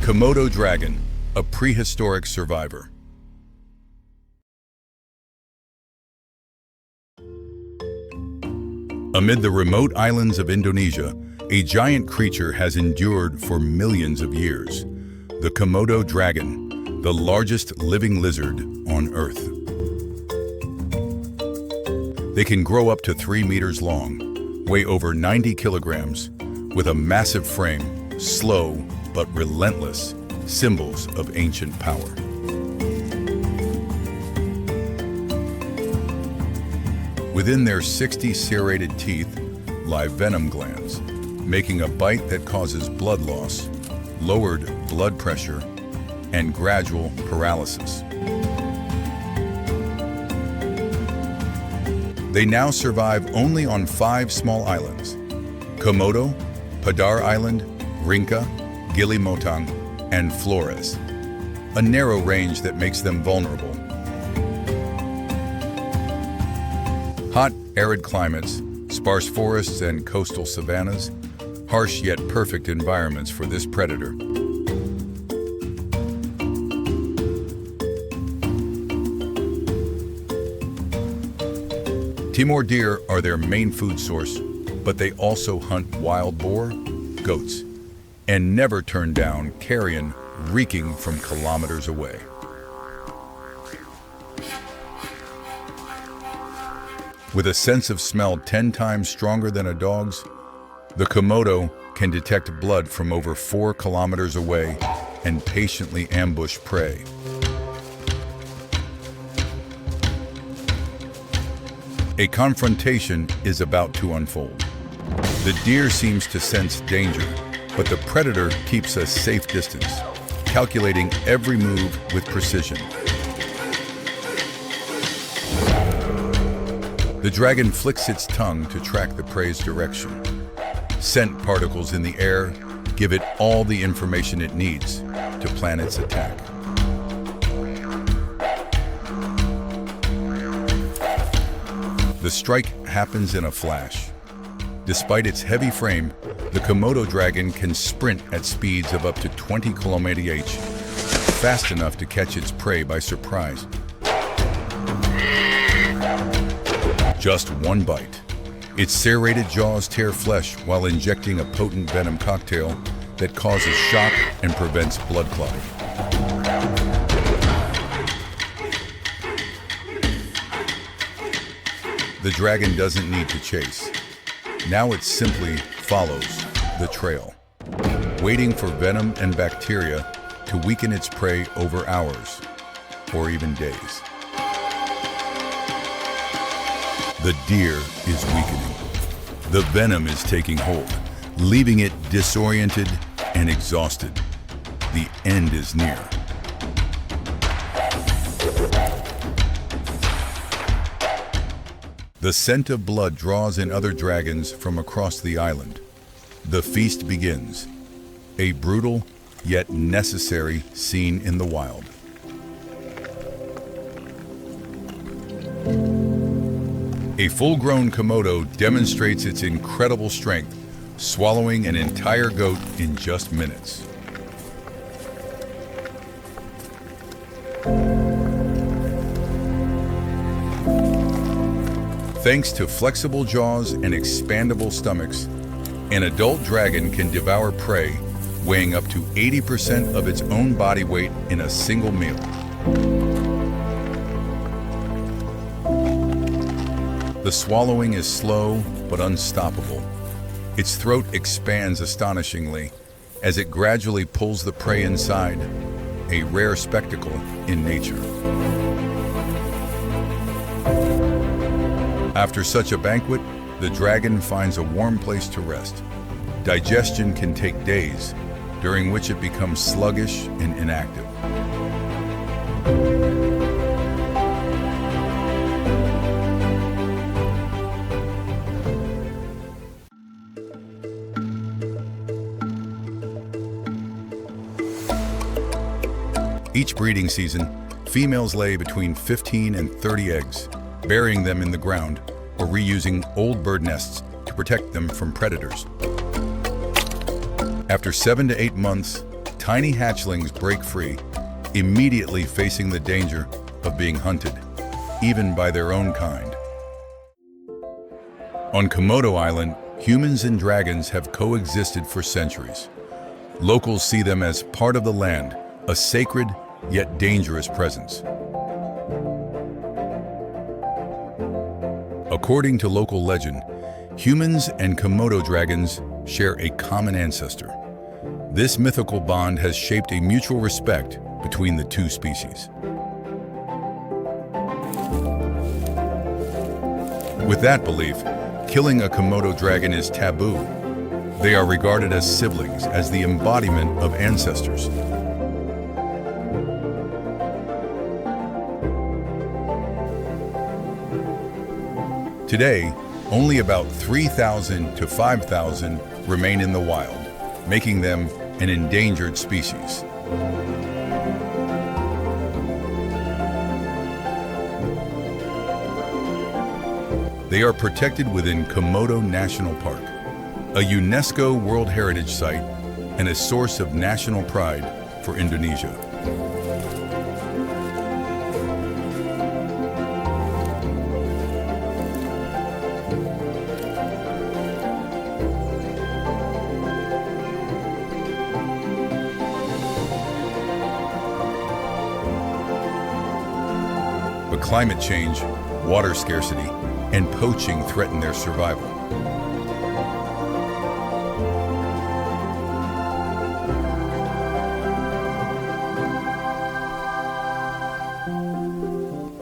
Komodo Dragon, a prehistoric survivor. Amid the remote islands of Indonesia, a giant creature has endured for millions of years. The Komodo Dragon, the largest living lizard on Earth. They can grow up to 3 meters long, weigh over 90 kilograms, with a massive frame, slow but relentless, symbols of ancient power. Within their 60 serrated teeth lie venom glands, making a bite that causes blood loss, lowered blood pressure, and gradual paralysis. They now survive only on 5 small islands: Komodo, Padar Island, Rinca, Gili Motang, and Flores, a narrow range that makes them vulnerable. Hot, arid climates, sparse forests and coastal savannas, harsh yet perfect environments for this predator. Timor deer are their main food source, but they also hunt wild boar, goats, and never turn down carrion reeking from kilometers away. With a sense of smell 10 times stronger than a dog's, the Komodo can detect blood from over 4 kilometers away and patiently ambush prey. A confrontation is about to unfold. The deer seems to sense danger, but the predator keeps a safe distance, calculating every move with precision. The dragon flicks its tongue to track the prey's direction. Scent particles in the air give it all the information it needs to plan its attack. The strike happens in a flash. Despite its heavy frame, the Komodo dragon can sprint at speeds of up to 20 km/h, fast enough to catch its prey by surprise. Just one bite. Its serrated jaws tear flesh while injecting a potent venom cocktail that causes shock and prevents blood clotting. The dragon doesn't need to chase. Now it simply follows the trail, waiting for venom and bacteria to weaken its prey over hours or even days. The deer is weakening. The venom is taking hold, leaving it disoriented and exhausted. The end is near. The scent of blood draws in other dragons from across the island. The feast begins, a brutal yet necessary scene in the wild. A full-grown Komodo demonstrates its incredible strength, swallowing an entire goat in just minutes. Thanks to flexible jaws and expandable stomachs, an adult dragon can devour prey weighing up to 80% of its own body weight in a single meal. The swallowing is slow but unstoppable. Its throat expands astonishingly as it gradually pulls the prey inside, a rare spectacle in nature. After such a banquet, the dragon finds a warm place to rest. Digestion can take days, during which it becomes sluggish and inactive. Each breeding season, females lay between 15 and 30 eggs, burying them in the ground or reusing old bird nests to protect them from predators. After 7 to 8 months, tiny hatchlings break free, immediately facing the danger of being hunted, even by their own kind. On Komodo Island, humans and dragons have coexisted for centuries. Locals see them as part of the land, a sacred yet dangerous presence. According to local legend, humans and Komodo dragons share a common ancestor. This mythical bond has shaped a mutual respect between the two species. With that belief, killing a Komodo dragon is taboo. They are regarded as siblings, as the embodiment of ancestors. Today, only about 3,000 to 5,000 remain in the wild, making them an endangered species. They are protected within Komodo National Park, a UNESCO World Heritage Site and a source of national pride for Indonesia. But climate change, water scarcity, and poaching threaten their survival.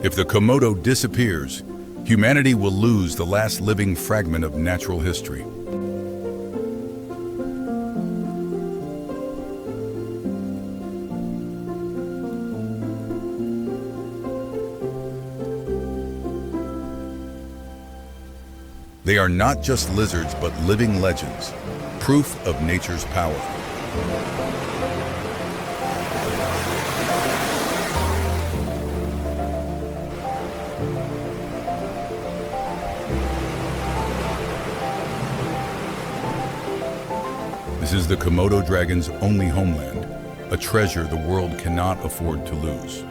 If the Komodo disappears, humanity will lose the last living fragment of natural history. They are not just lizards, but living legends, proof of nature's power. This is the Komodo dragon's only homeland, a treasure the world cannot afford to lose.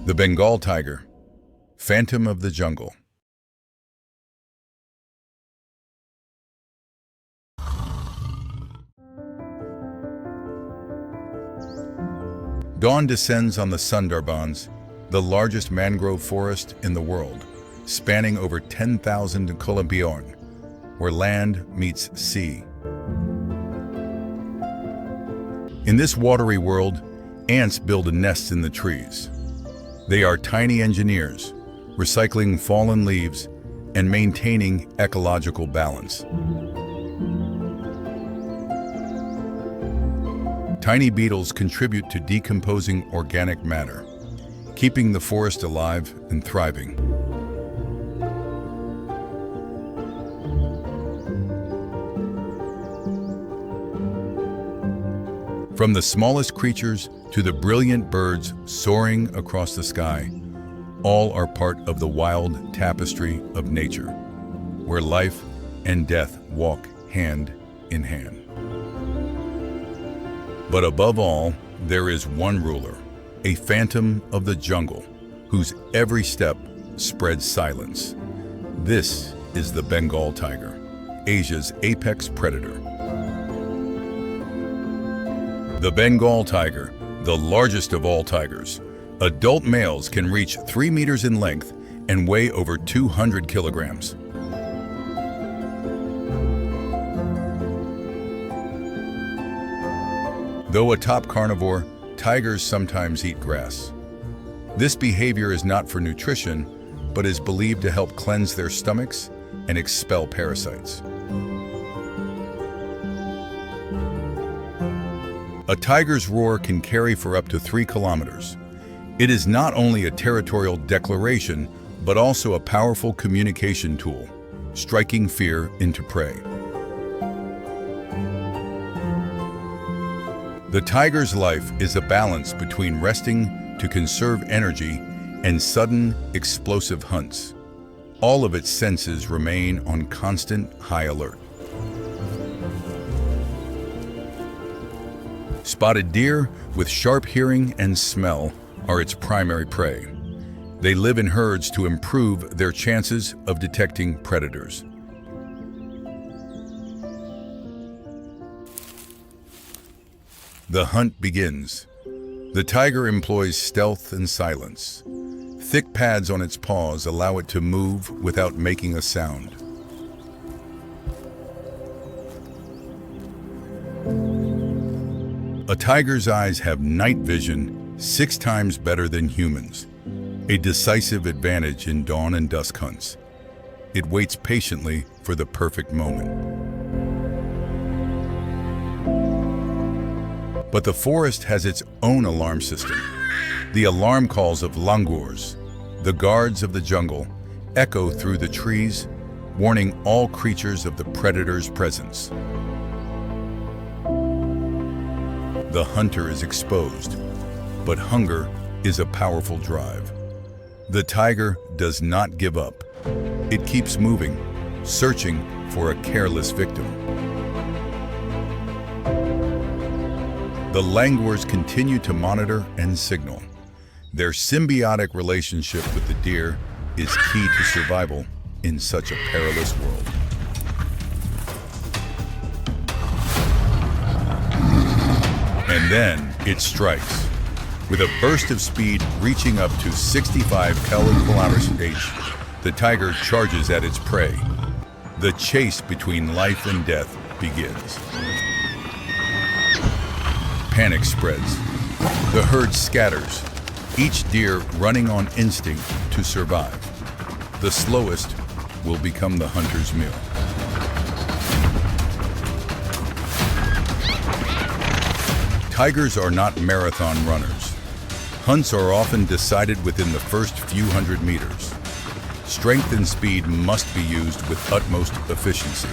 The Bengal tiger, phantom of the jungle. Dawn descends on the Sundarbans, the largest mangrove forest in the world, spanning over 10,000 kilometers, where land meets sea. In this watery world, ants build nests in the trees. They are tiny engineers, recycling fallen leaves and maintaining ecological balance. Tiny beetles contribute to decomposing organic matter, keeping the forest alive and thriving. From the smallest creatures to the brilliant birds soaring across the sky, all are part of the wild tapestry of nature, where life and death walk hand in hand. But above all, there is one ruler, a phantom of the jungle, whose every step spreads silence. This is the Bengal tiger, Asia's apex predator. The Bengal tiger, the largest of all tigers. Adult males can reach 3 meters in length and weigh over 200 kilograms. Though a top carnivore, tigers sometimes eat grass. This behavior is not for nutrition, but is believed to help cleanse their stomachs and expel parasites. A tiger's roar can carry for up to 3 kilometers. It is not only a territorial declaration, but also a powerful communication tool, striking fear into prey. The tiger's life is a balance between resting to conserve energy and sudden, explosive hunts. All of its senses remain on constant high alert. Spotted deer, with sharp hearing and smell, are its primary prey. They live in herds to improve their chances of detecting predators. The hunt begins. The tiger employs stealth and silence. Thick pads on its paws allow it to move without making a sound. A tiger's eyes have night vision 6 times better than humans, a decisive advantage in dawn and dusk hunts. It waits patiently for the perfect moment. But the forest has its own alarm system. The alarm calls of langurs, the guards of the jungle, echo through the trees, warning all creatures of the predator's presence. The hunter is exposed, but hunger is a powerful drive. The tiger does not give up. It keeps moving, searching for a careless victim. The langurs continue to monitor and signal. Their symbiotic relationship with the deer is key to survival in such a perilous world. And then it strikes. With a burst of speed reaching up to 65 km/h, the tiger charges at its prey. The chase between life and death begins. Panic spreads. The herd scatters, each deer running on instinct to survive. The slowest will become the hunter's meal. Tigers are not marathon runners. Hunts are often decided within the first few hundred meters. Strength and speed must be used with utmost efficiency.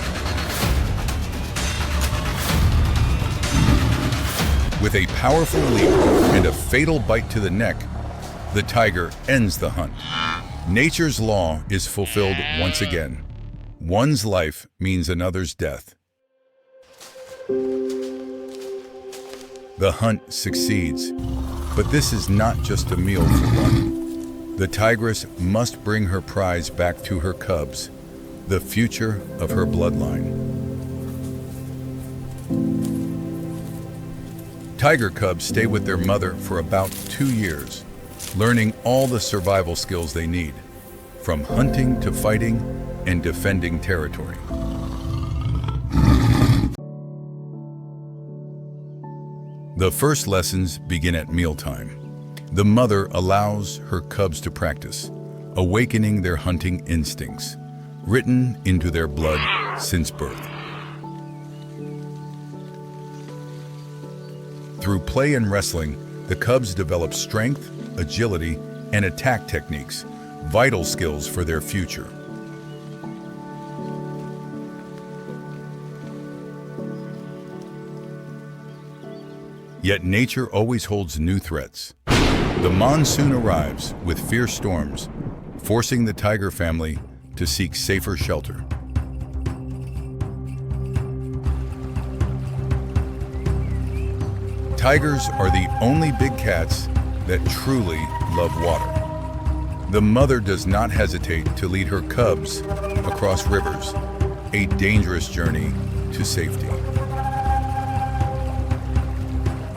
With a powerful leap and a fatal bite to the neck, the tiger ends the hunt. Nature's law is fulfilled once again. One's life means another's death. The hunt succeeds, but this is not just a meal for one. The tigress must bring her prize back to her cubs, the future of her bloodline. Tiger cubs stay with their mother for about 2 years, learning all the survival skills they need, from hunting to fighting and defending territory. The first lessons begin at mealtime. The mother allows her cubs to practice, awakening their hunting instincts, written into their blood since birth. Through play and wrestling, the cubs develop strength, agility, and attack techniques, vital skills for their future. Yet nature always holds new threats. The monsoon arrives with fierce storms, forcing the tiger family to seek safer shelter. Tigers are the only big cats that truly love water. The mother does not hesitate to lead her cubs across rivers, a dangerous journey to safety.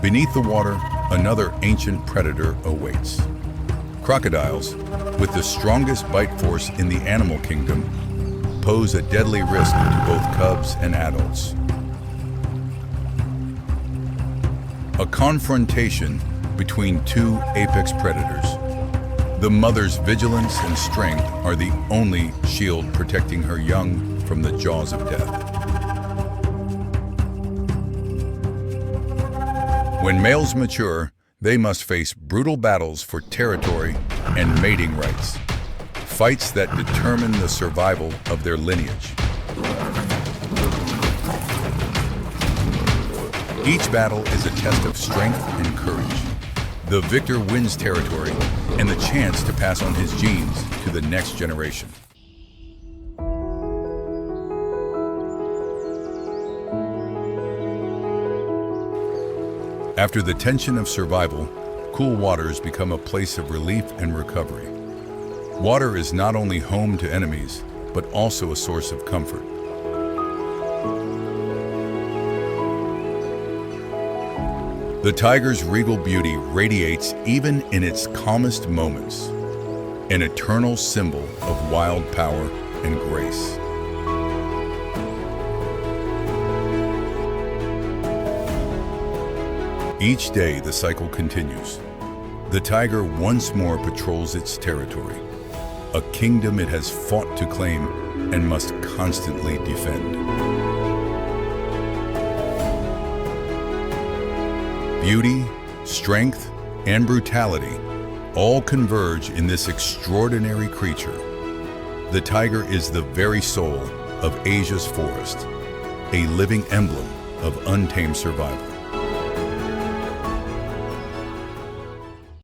Beneath the water, another ancient predator awaits. Crocodiles, with the strongest bite force in the animal kingdom, pose a deadly risk to both cubs and adults. A confrontation between two apex predators. The mother's vigilance and strength are the only shield protecting her young from the jaws of death. When males mature, they must face brutal battles for territory and mating rights, fights that determine the survival of their lineage. Each battle is a test of strength and courage. The victor wins territory and the chance to pass on his genes to the next generation. After the tension of survival, cool waters become a place of relief and recovery. Water is not only home to enemies, but also a source of comfort. The tiger's regal beauty radiates even in its calmest moments, an eternal symbol of wild power and grace. Each day, the cycle continues. The tiger once more patrols its territory, a kingdom it has fought to claim and must constantly defend. Beauty, strength, and brutality all converge in this extraordinary creature. The tiger is the very soul of Asia's forest, a living emblem of untamed survival.